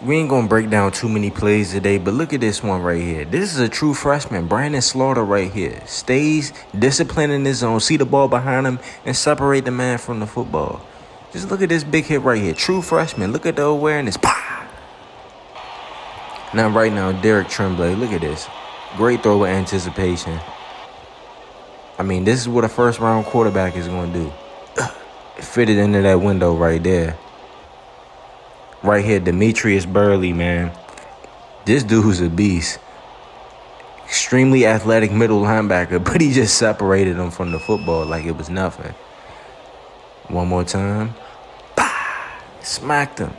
We ain't gonna break down too many plays today, but look at this one right here. This is a true freshman, Brandon Slaughter right here. Stays disciplined in his zone, see the ball behind him, and separate the man from the football. Just look at this big hit right here. True freshman. Look at the awareness. Pah! Now, right now, Derek Tremblay, look at this. Great throw with anticipation. I mean, this is what a first-round quarterback is going to do. Fit it into that window right there. Right here, Demetrius Burley, man. This dude's a beast. Extremely athletic middle linebacker, but he just separated him from the football like it was nothing. One more time. Bah! Smacked him.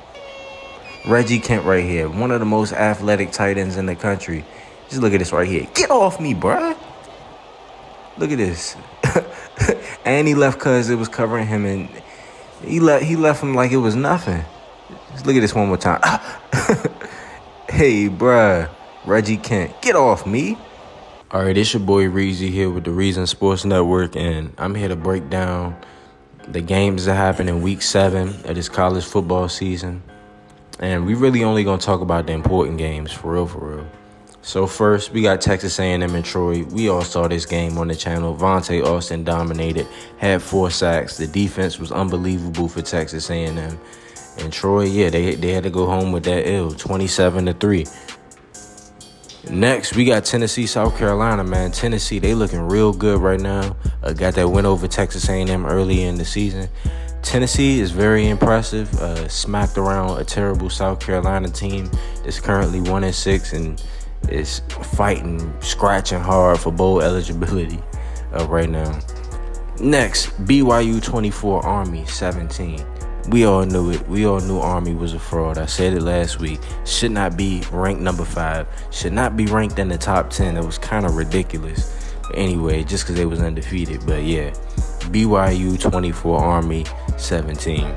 Reggie Kent right here. One of the most athletic tight ends in the country. Just look at this right here. Get off me, bruh. Look at this. And he left because it was covering him, and he left him like it was nothing. Just look at this one more time. Hey, bruh. Reggie Kent. Get off me. All right, it's your boy Reezy here with the Reason Sports Network, and I'm here to break down the games that happened in Week 7 of this college football season. And we really only going to talk about the important games, for real. So first, we got Texas A&M and Troy. We all saw this game on the channel. Vontae Austin dominated, had 4 sacks. The defense was unbelievable for Texas A&M. And Troy, yeah, they had to go home with that L, 27-3. Next, we got Tennessee, South Carolina, man. Tennessee, they looking real good right now. Got that win over Texas A&M early in the season. Tennessee is very impressive. Smacked around a terrible South Carolina team that's currently 1-6 and is fighting, scratching hard for bowl eligibility right now. Next, BYU 24, Army 17. We all knew it. We all knew Army was a fraud. I said it last week. Should not be ranked number 5. Should not be ranked in the top 10. It was kind of ridiculous. But anyway, just because they was undefeated. But yeah, BYU 24, Army 17.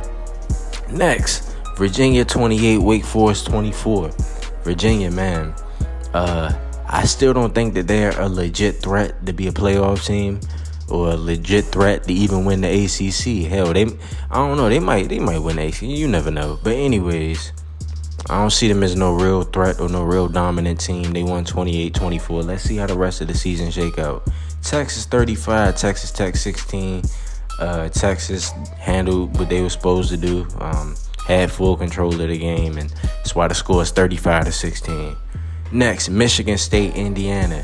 Next, Virginia 28, Wake Forest 24. Virginia, man. I still don't think that they're a legit threat to be a playoff team or a legit threat to even win the ACC. Hell, I don't know. They might win the ACC. You never know. But anyways, I don't see them as no real threat or no real dominant team. They won 28-24. Let's see how the rest of the season shake out. Texas 35, Texas Tech 16. Texas handled what they were supposed to do. Had full control of the game, and that's why the score is 35-16. Next, Michigan State, Indiana.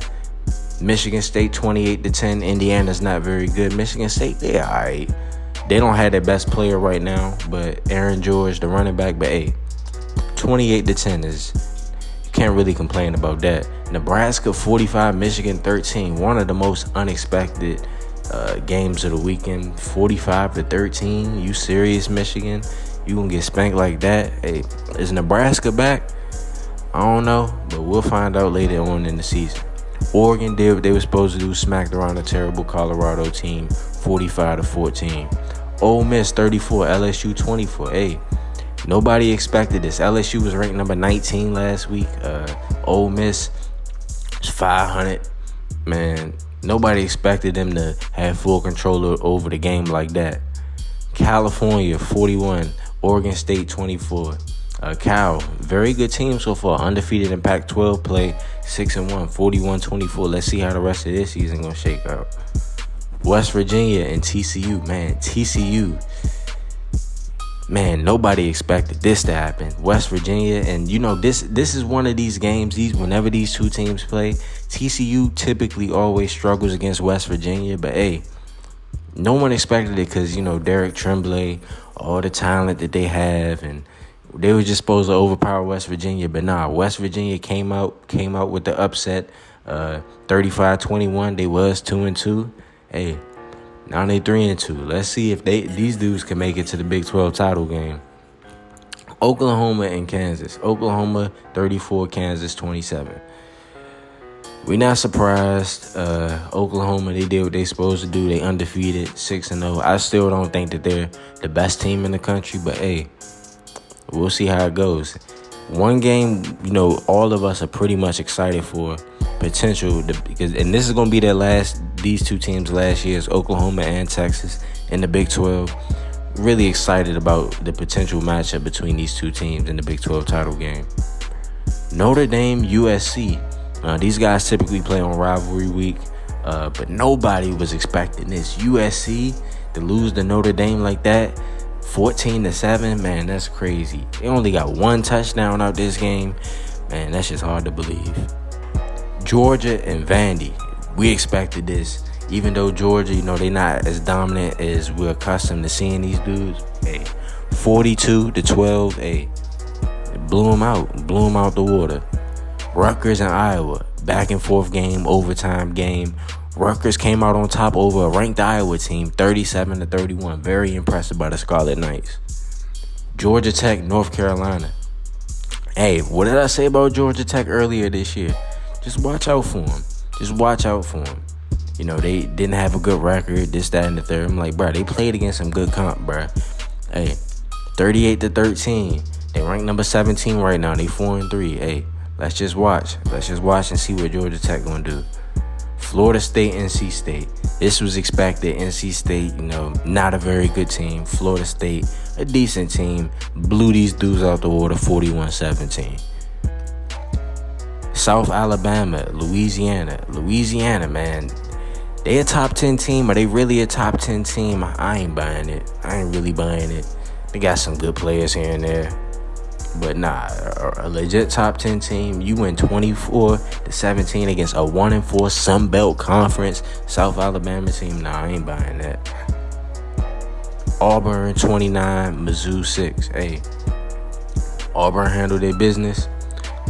Michigan State 28-10. Indiana's not very good. Michigan State, they're all right. They don't have their best player right now, but Aaron George, the running back, but hey, 28-10 is, you can't really complain about that. Nebraska 45, Michigan 13. One of the most unexpected games of the weekend. 45-13. You serious, Michigan? You gonna get spanked like that? Hey, is Nebraska back? I don't know, but we'll find out later on in the season. Oregon did what they were supposed to do, smacked around a terrible Colorado team, 45-14. Ole Miss 34, LSU 24. Hey, nobody expected this. LSU was ranked number 19 last week. Ole Miss is 500. Man, nobody expected them to have full control over the game like that. California 41, Oregon State 24. Cal, very good team so far. Undefeated in Pac-12 play, 6-1, 41-24. Let's see how the rest of this season gonna shake out. West Virginia and TCU, man. TCU, man, nobody expected this to happen. West Virginia, and you know this is one of these games. Whenever these two teams play, TCU typically always struggles against West Virginia. But hey, no one expected it because Derek Tremblay, all the talent that they have, and they were just supposed to overpower West Virginia, but nah. West Virginia came out with the upset, 35-21. They was 2-2. Hey, now they 3-2. Let's see if these dudes can make it to the Big 12 title game. Oklahoma and Kansas. Oklahoma 34, Kansas 27. We're not surprised. Oklahoma, they did what they supposed to do. They undefeated, 6-0. I still don't think that they're the best team in the country, but hey, we'll see how it goes. One game, all of us are pretty much excited for potential and this is going to be these two teams last year's Oklahoma and Texas in the Big 12. really excited about the potential matchup between these two teams in the Big 12 title game. Notre Dame, USC. These guys typically play on rivalry week, but nobody was expecting this. USC to lose to Notre Dame like that, 14-7, man, that's crazy. They only got one touchdown out this game. Man, that's just hard to believe. Georgia and Vandy. We expected this. Even though Georgia, they not as dominant as we're accustomed to seeing these dudes. Hey, 42-12, hey, blew them out the water. Rutgers and Iowa, back and forth game, overtime game. Rutgers came out on top over a ranked Iowa team, 37-31. Very impressive by the Scarlet Knights. Georgia Tech, North Carolina. Hey, what did I say about Georgia Tech earlier this year? Just watch out for them. They didn't have a good record, this, that, and the third. I'm like, bro, they played against some good comp, bro. Hey, 38-13. They ranked number 17 right now. They 4-3. Hey, let's just watch. And see what Georgia Tech gonna do. Florida State, NC State. This was expected. NC State, not a very good team. Florida State, a decent team. Blew these dudes out the water, 41-17. South Alabama, Louisiana. Louisiana, man. They a top 10 team. Are they really a top 10 team? I ain't buying it. I ain't really buying it. They got some good players here and there. But nah, a legit top 10 team. You win 24-17 against a 1-4 Sun Belt Conference South Alabama team. Nah, I ain't buying that. Auburn 29, Mizzou 6. Hey, Auburn handled their business.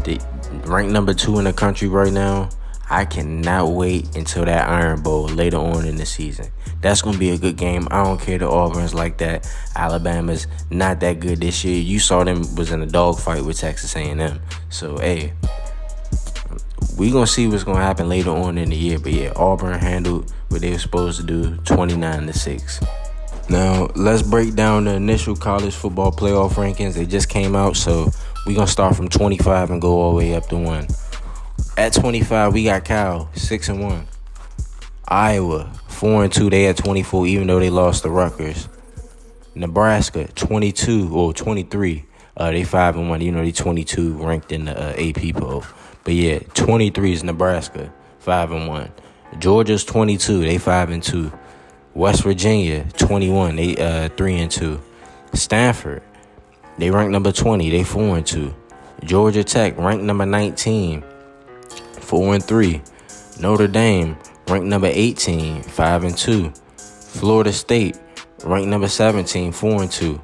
They ranked number 2 in the country right now. I cannot wait until that Iron Bowl later on in the season. That's going to be a good game. I don't care the Auburn's like that. Alabama's not that good this year. You saw them was in a dogfight with Texas A&M. So, hey, we going to see what's going to happen later on in the year. But, yeah, Auburn handled what they were supposed to do, 29-6. Now, let's break down the initial college football playoff rankings. They just came out, so we're going to start from 25 and go all the way up to 1. At 25, we got Cal, 6-1. Iowa, 4-2. They at 24, even though they lost to Rutgers. Nebraska, 23. They 5-1. They 22 ranked in the AP poll. But yeah, 23 is Nebraska, 5-1. Georgia's 22. They 5-2. West Virginia, 21. They 3-2. Stanford, they ranked number 20. They 4-2. Georgia Tech, ranked number 19. 4-3. Notre Dame, ranked number 18, 5-2. Florida State, ranked number 17, 4-2.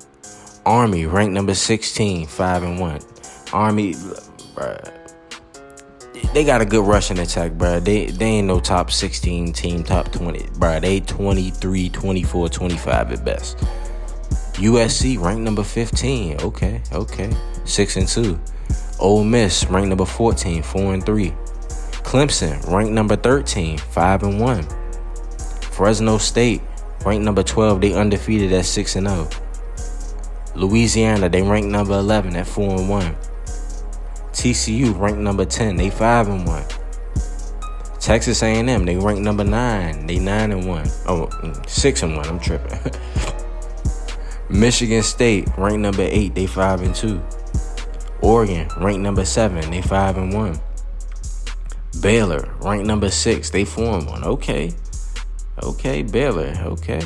Army, ranked number 16, 5-1. Army, bruh, they got a good rushing attack, bruh. They ain't no top 16 team, top 20, bruh. They 23, 24, 25 at best. USC, ranked number 15, okay, 6-2. Ole Miss, ranked number 14, 4-3. Clemson, ranked number 13, 5-1. Fresno State, ranked number 12, they undefeated at 6-0. Louisiana, they ranked number 11 at 4-1. TCU, ranked number 10, they 5-1. Texas A&M, they ranked number 9, they 9-1. Oh, 6-1, I'm tripping. Michigan State, ranked number 8, they 5-2. Oregon, ranked number 7, they 5-1. Baylor, ranked number 6, they 4-1. Okay, Baylor, okay.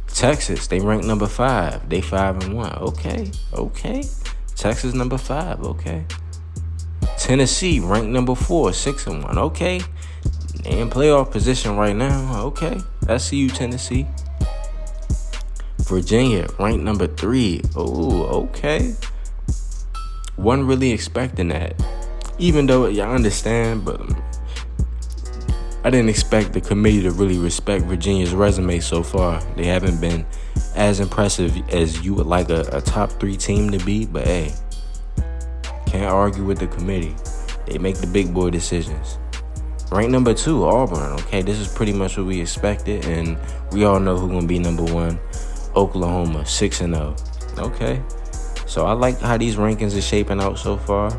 Texas, they ranked number 5, they 5-1. Okay. Texas number 5, okay. Tennessee, ranked number 4, 6-1. Okay. They in playoff position right now. Okay. I see you, Tennessee. Virginia, ranked number 3. Oh, okay. Wasn't really expecting that. Even though y'all understand, but I didn't expect the committee to really respect Virginia's resume so far. They haven't been as impressive as you would like a top 3 team to be, but hey, can't argue with the committee. They make the big boy decisions. Ranked number 2, Auburn. Okay, this is pretty much what we expected, and we all know who's going to be number 1. Oklahoma, 6-0. Okay, so I like how these rankings are shaping out so far.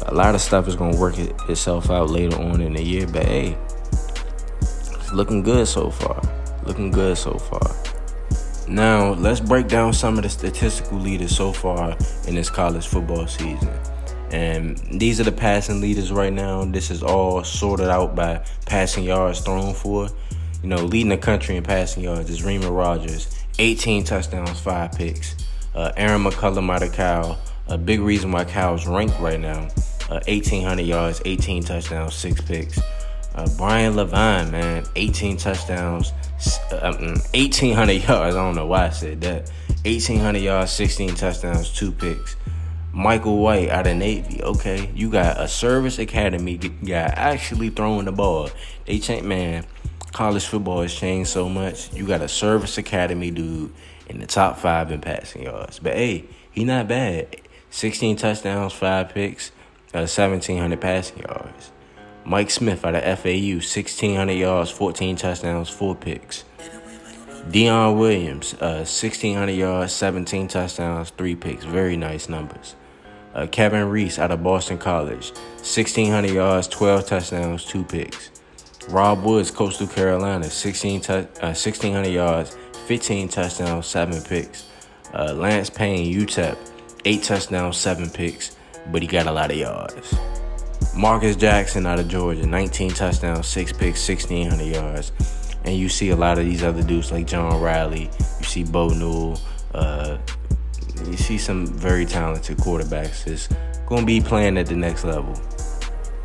A lot of stuff is going to work itself out later on in the year, but hey, it's looking good so far. Now, let's break down some of the statistical leaders so far in this college football season. And these are the passing leaders right now. This is all sorted out by passing yards thrown for. Leading the country in passing yards is Reema Rogers, 18 touchdowns, 5 picks. Aaron McCullough out of Cal, a big reason why Cal's ranked right now. 1,800 yards, 18 touchdowns, 6 picks. Brian Levine, man, 18 touchdowns, 1,800 yards. I don't know why I said that. 1,800 yards, 16 touchdowns, 2 picks. Michael White out of Navy. Okay, you got a service academy guy actually throwing the ball. College football has changed so much. You got a service academy dude in the top 5 in passing yards. But hey, he not bad. 16 touchdowns, 5 picks, 1,700 passing yards. Mike Smith out of FAU, 1,600 yards, 14 touchdowns, 4 picks. Dion Williams, 1,600 yards, 17 touchdowns, 3 picks. Very nice numbers. Kevin Reese out of Boston College, 1,600 yards, 12 touchdowns, 2 picks. Rob Woods, Coastal Carolina, 1,600 yards, 15 touchdowns, 7 picks. Lance Payne, UTEP, 8 touchdowns, 7 picks, but he got a lot of yards. Marcus Jackson out of Georgia, 19 touchdowns, 6 picks, 1,600 yards. And you see a lot of these other dudes like John Riley. You see Bo Newell. You see some very talented quarterbacks that's going to be playing at the next level.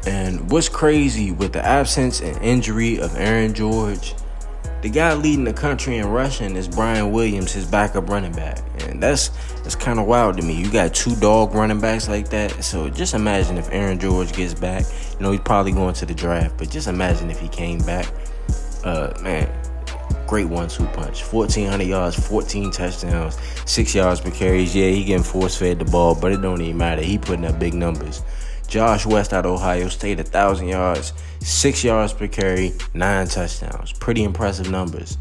And what's crazy with the absence and injury of Aaron George, the guy leading the country in rushing is Brian Williams, his backup running back. And that's kind of wild to me. You got 2 dog running backs like that. So just imagine if Aaron George gets back. He's probably going to the draft, but just imagine if he came back. Man, great 1-2 punch. 1,400 yards, 14 touchdowns, 6 yards per carry. Yeah, he getting force-fed the ball, but it don't even matter. He putting up big numbers. Josh West out of Ohio State, 1,000 yards, 6 yards per carry, 9 touchdowns. Pretty impressive numbers.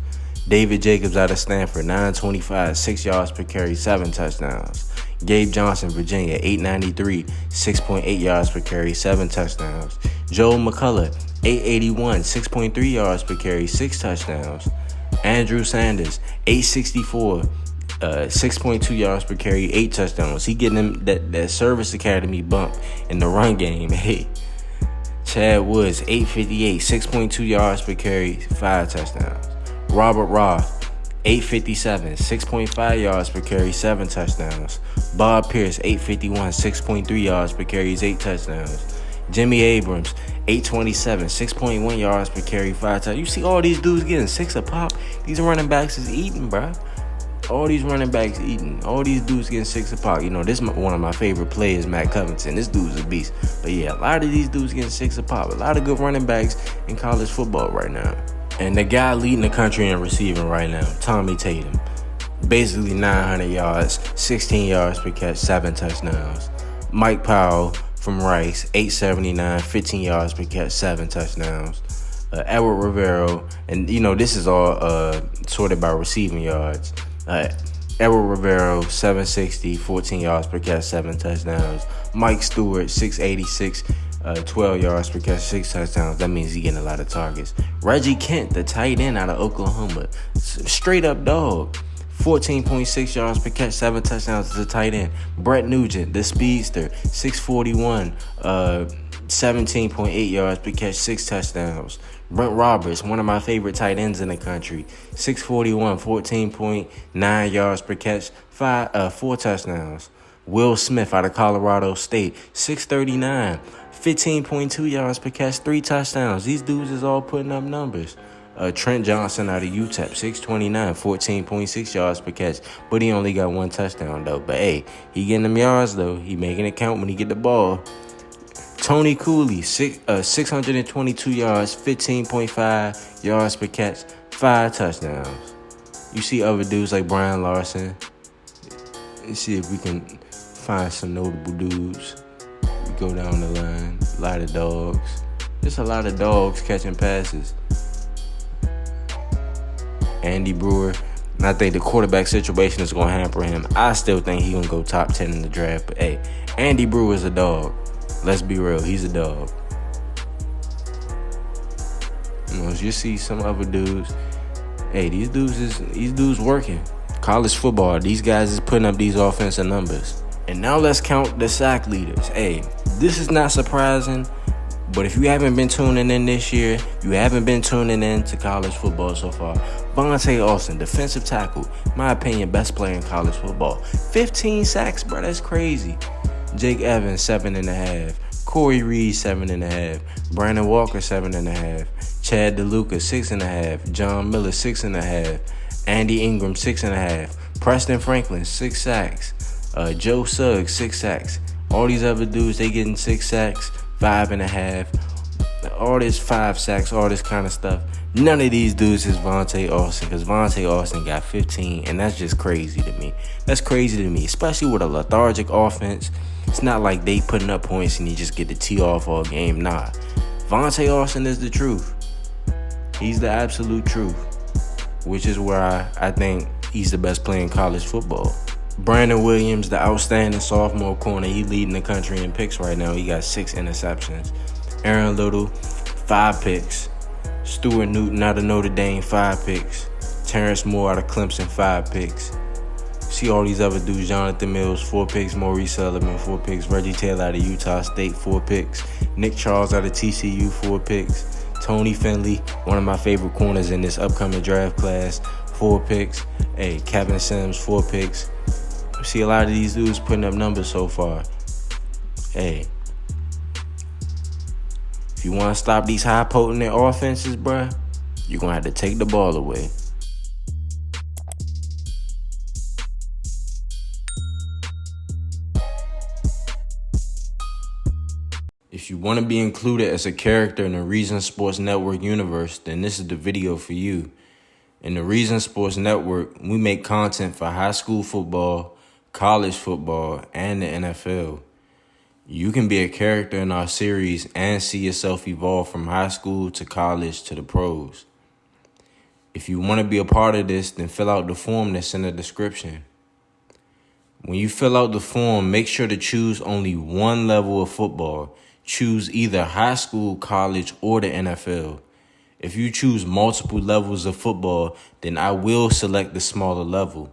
David Jacobs out of Stanford, 925, 6 yards per carry, 7 touchdowns. Gabe Johnson, Virginia, 893, 6.8 yards per carry, 7 touchdowns. Joel McCullough, 881, 6.3 yards per carry, 6 touchdowns. Andrew Sanders, 864, 6.2 yards per carry, 8 touchdowns. He getting him that service academy bump in the run game. Hey, Chad Woods, 858, 6.2 yards per carry, 5 touchdowns. Robert Roth, 857, 6.5 yards per carry, 7 touchdowns. Bob Pierce, 851, 6.3 yards per carry, 8 touchdowns. Jimmy Abrams, 827, 6.1 yards per carry, 5 touchdowns. You see all these dudes getting 6 a pop. These running backs is eating, bro. All these running backs eating. All these dudes getting 6 a pop. This is one of my favorite players, Matt Covington. This dude's a beast. But yeah, a lot of these dudes getting 6 a pop. A lot of good running backs in college football right now. And the guy leading the country in receiving right now, Tommy Tatum. Basically 900 yards, 16 yards per catch, 7 touchdowns. Mike Powell from Rice, 879, 15 yards per catch, 7 touchdowns. Edward Rivero, and this is all sorted by receiving yards. Edward Rivero, 760, 14 yards per catch, 7 touchdowns. Mike Stewart, 686, 12 yards per catch, 6 touchdowns. That means he's getting a lot of targets. Reggie Kent, the tight end out of Oklahoma, straight up dog. 14.6 yards per catch, 7 touchdowns as a tight end. Brett Nugent, the speedster, 641, 17.8 yards per catch, 6 touchdowns. Brent Roberts, one of my favorite tight ends in the country, 641, 14.9 yards per catch, 4 touchdowns. Will Smith out of Colorado State, 639, 15.2 yards per catch, 3 touchdowns. These dudes is all putting up numbers. Trent Johnson out of UTEP, 629, 14.6 yards per catch, but he only got 1 touchdown, though. But, hey, he getting them yards, though. He making it count when he get the ball. Tony Cooley, 622 yards, 15.5 yards per catch, 5 touchdowns. You see other dudes like Brian Larson. Let's see if we can find some notable dudes. We go down the line. A lot of dogs. Just a lot of dogs catching passes. Andy Brewer. And I think the quarterback situation is going to hamper him. I still think he's going to go top 10 in the draft. But, hey, Andy Brewer's a dog. Let's be real. He's a dog. You see some other dudes. Hey, these dudes working. College football, these guys is putting up these offensive numbers. And now let's count the sack leaders. Hey, this is not surprising, but if you haven't been tuning in this year, you haven't been tuning in to college football so far. Vontae Austin, defensive tackle, my opinion, best player in college football. 15 sacks, bro, that's crazy. Jake Evans, 7.5. Corey Reed, 7.5. Brandon Walker, 7.5. Chad DeLuca, 6.5. John Miller, 6.5. Andy Ingram, 6.5. Preston Franklin, 6 sacks. Joe Suggs, 6 sacks. All these other dudes, they getting 6 sacks, 5.5. All this 5 sacks, all this kind of stuff. None of these dudes is Vontae Austin, because Vontae Austin got 15, and that's just crazy to me. That's crazy to me, especially with a lethargic offense. It's not like they putting up points and you just get to tee off all game. Nah, Vontae Austin is the truth. He's the absolute truth, which is where I think he's the best player in college football. Brandon Williams, the outstanding sophomore corner, he leading the country in picks right now. He got 6 interceptions. Aaron Little, 5 picks. Stuart Newton out of Notre Dame, 5 picks. Terrence Moore out of Clemson, 5 picks. See all these other dudes, Jonathan Mills, 4 picks. Maurice Sullivan, 4 picks. Reggie Taylor out of Utah State, 4 picks. Nick Charles out of TCU, 4 picks. Tony Finley, one of my favorite corners in this upcoming draft class, 4 picks. Hey, Kevin Sims, 4 picks. See a lot of these dudes putting up numbers so far. Hey, if you want to stop these high potent offenses, bruh, you're going to have to take the ball away. If you want to be included as a character in the Reason Sports Network universe, then this is the video for you. In the Reason Sports Network, we make content for high school football, college football, and the NFL. You can be a character in our series and see yourself evolve from high school to college to the pros. If you want to be a part of this, then fill out the form that's in the description. When you fill out the form, make sure to choose only one level of football. Choose either high school, college, or the NFL. If you choose multiple levels of football, then I will select the smaller level.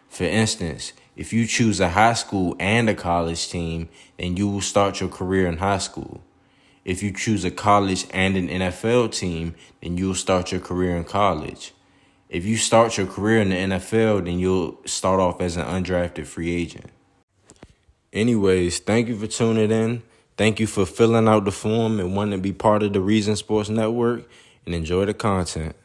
For instance, if you choose a high school and a college team, then you will start your career in high school. If you choose a college and an NFL team, then you'll start your career in college. If you start your career in the NFL, then you'll start off as an undrafted free agent. Anyways, thank you for tuning in. Thank you for filling out the form and wanting to be part of the Reason Sports Network, and enjoy the content.